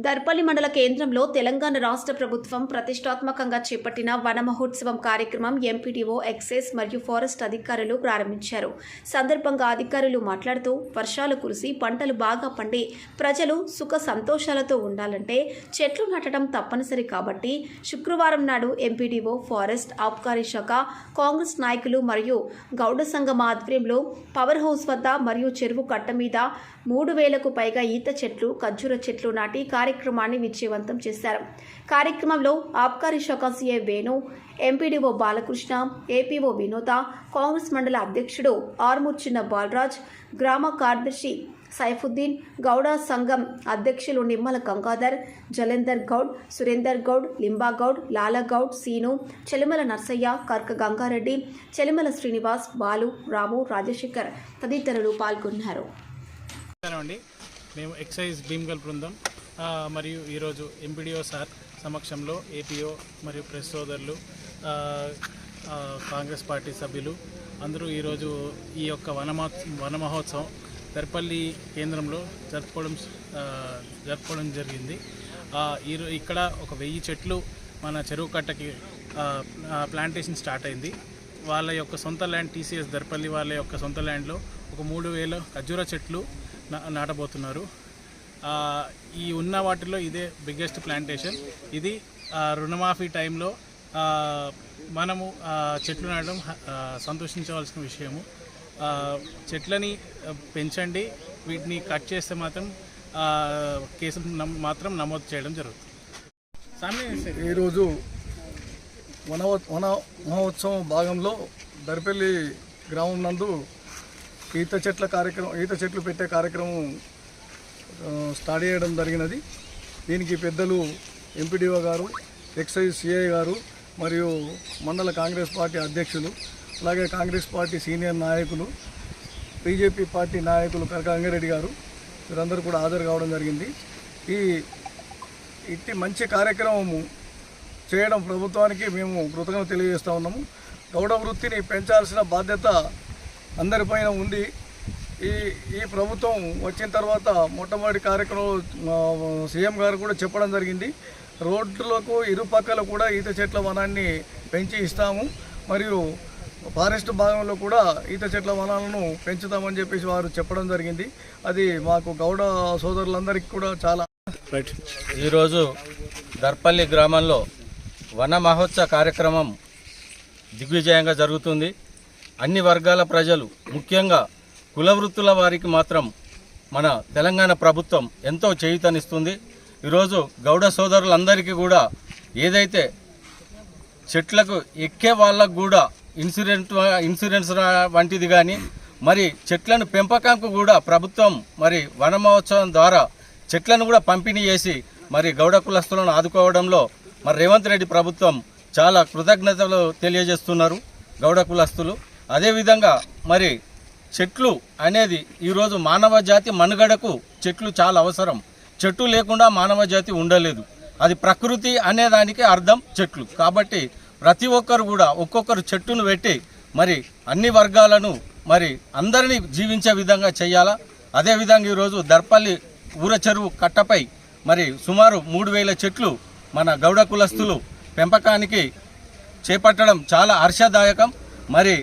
దర్పల్లి మండల కేంద్రంలో తెలంగాణ రాష్ట్ర ప్రభుత్వం ప్రతిష్టాత్మకంగా చేపట్టిన వన మహోత్సవం కార్యక్రమం ఎంపీడీఓ ఎక్సైజ్ మరియు ఫారెస్ట్ అధికారులు ప్రారంభించారు. సందర్భంగా అధికారులు మాట్లాడుతూ వర్షాలు కురిసి పంటలు బాగా పండి ప్రజలు సుఖ సంతోషాలతో ఉండాలంటే చెట్లు నాటడం తప్పనిసరి కాబట్టి శుక్రవారం నాడు ఎంపీడీఓ ఫారెస్ట్ ఆబ్కారీ శాఖ కాంగ్రెస్ నాయకులు మరియు గౌడ సంఘం ఆధ్వర్యంలో పవర్ హౌస్ వద్ద మరియు చెరువు కట్ట మీద 3000కు పైగా ఈత చెట్లు ఖర్జూర చెట్లు నాటి కార్యక్రమాన్ని విజయవంతం చేశారు. కార్యక్రమంలో ఆబ్కారీ శాఖ CI Venu, MPDO Balakrishna, APO వినోద, కాంగ్రెస్ మండల అధ్యక్షుడు ఆర్మూర్ చిన్న బాలరాజ్, గ్రామ కార్యదర్శి సైఫుద్దీన్, గౌడ సంఘం అధ్యక్షులు నిమ్మల గంగాధర్, జలేందర్ గౌడ్, సురేందర్ గౌడ్, లింబా గౌడ్, లాలా గౌడ్, సీను, చెలిమల నర్సయ్య, కర్క గంగారెడ్డి, చెలిమల శ్రీనివాస్, బాలు, రాము, రాజశేఖర్ తదితరులు పాల్గొన్నారు. మేము ఎక్సైజ్ భీమ్గల్ బృందం మరియు ఈరోజు ఎంపీడీఓ సార్ సమక్షంలో ఏపీఓ మరియు ప్రెస్ సోదరులు, కాంగ్రెస్ పార్టీ సభ్యులు అందరూ ఈరోజు ఈ యొక్క వన మహోత్సవం దర్పల్లి కేంద్రంలో జరుపుకోవడం జరిగింది. ఇక్కడ ఒక 1000 చెట్లు మన చెరువు కట్టకి ప్లాంటేషన్ స్టార్ట్ అయింది. వాళ్ళ యొక్క సొంత ల్యాండ్ టీసీఎస్ దర్పల్లి వాళ్ళ యొక్క సొంత ల్యాండ్లో ఒక 3000 ఖర్జూర చెట్లు నాటబోతున్నారు. ఈ ఉన్న వాటిలో ఇదే బిగ్గెస్ట్ ప్లాంటేషన్. ఇది రుణమాఫీ టైంలో మనము చెట్లు నాటడం సంతోషించవలసిన విషయము. చెట్లని పెంచండి, వీటిని కట్ చేస్తే మాత్రం కేసులు మాత్రం నమోదు చేయడం జరుగుతుంది. ఈరోజు వన మహోత్సవం భాగంలో దర్పల్లి గ్రామం నందు ఈత చెట్లు పెట్టే కార్యక్రమం స్టార్ట్ చేయడం జరిగినది. దీనికి పెద్దలు ఎంపీడీఓ గారు, ఎక్సైజ్ సిఐ గారు మరియు మండల కాంగ్రెస్ పార్టీ అధ్యక్షులు, అలాగే కాంగ్రెస్ పార్టీ సీనియర్ నాయకులు, బీజేపీ పార్టీ నాయకులు కర్క గంగారెడ్డి గారు వీరందరూ కూడా హాజరు కావడం జరిగింది. ఇట్టి మంచి కార్యక్రమము చేయడం ప్రభుత్వానికి మేము కృతజ్ఞత తెలియజేస్తూ ఉన్నాము. గౌడ వృత్తిని పెంచాల్సిన బాధ్యత అందరిపైన ఉంది. ఈ ప్రభుత్వం వచ్చిన తర్వాత మొట్టమొదటి కార్యక్రమం సీఎం గారు కూడా చెప్పడం జరిగింది. రోడ్లకు ఇరుపక్కల కూడా ఈత చెట్ల వనాన్ని పెంచి ఇస్తాము, మరియు ఫారెస్ట్ భాగంలో కూడా ఈత చెట్ల వనాలను పెంచుతామని చెప్పేసి వారు చెప్పడం జరిగింది. అది మాకు గౌడ సోదరులందరికీ కూడా చాలా. ఈరోజు దర్పల్లి గ్రామంలో వన మహోత్సవ కార్యక్రమం దిగ్విజయంగా జరుగుతుంది. అన్ని వర్గాల ప్రజలు, ముఖ్యంగా కుల వృత్తుల వారికి మాత్రం మన తెలంగాణ ప్రభుత్వం ఎంతో చేయూతనిస్తుంది. ఈరోజు గౌడ సోదరులందరికీ కూడా ఏదైతే చెట్లకు ఎక్కే వాళ్ళకు కూడా ఇన్సూరెన్స్ వంటిది కానీ, మరి చెట్లను పెంపకంకు కూడా ప్రభుత్వం మరి వన మహోత్సవం ద్వారా చెట్లను కూడా పంపిణీ చేసి మరి గౌడ కులస్తులను ఆదుకోవడంలో మరి రేవంత్ రెడ్డి ప్రభుత్వం చాలా కృతజ్ఞతలు తెలియజేస్తున్నారు గౌడ కులస్తులు. అదేవిధంగా మరి చెట్లు అనేది ఈరోజు మానవ జాతి మనుగడకు చెట్లు చాలా అవసరం. చెట్టు లేకుండా మానవ జాతి ఉండలేదు. అది ప్రకృతి అనేదానికి అర్థం చెట్లు. కాబట్టి ప్రతి ఒక్కరు కూడా ఒక్కొక్కరు చెట్టును పెట్టి మరి అన్ని వర్గాలను మరి అందరినీ జీవించే విధంగా చేయాలా. అదేవిధంగా ఈరోజు దర్పల్లి ఊర చెరువు కట్టపై మరి సుమారు 3000 చెట్లు మన గౌడ కులస్తులు పెంపకానికి చేపట్టడం చాలా హర్షదాయకం. మరి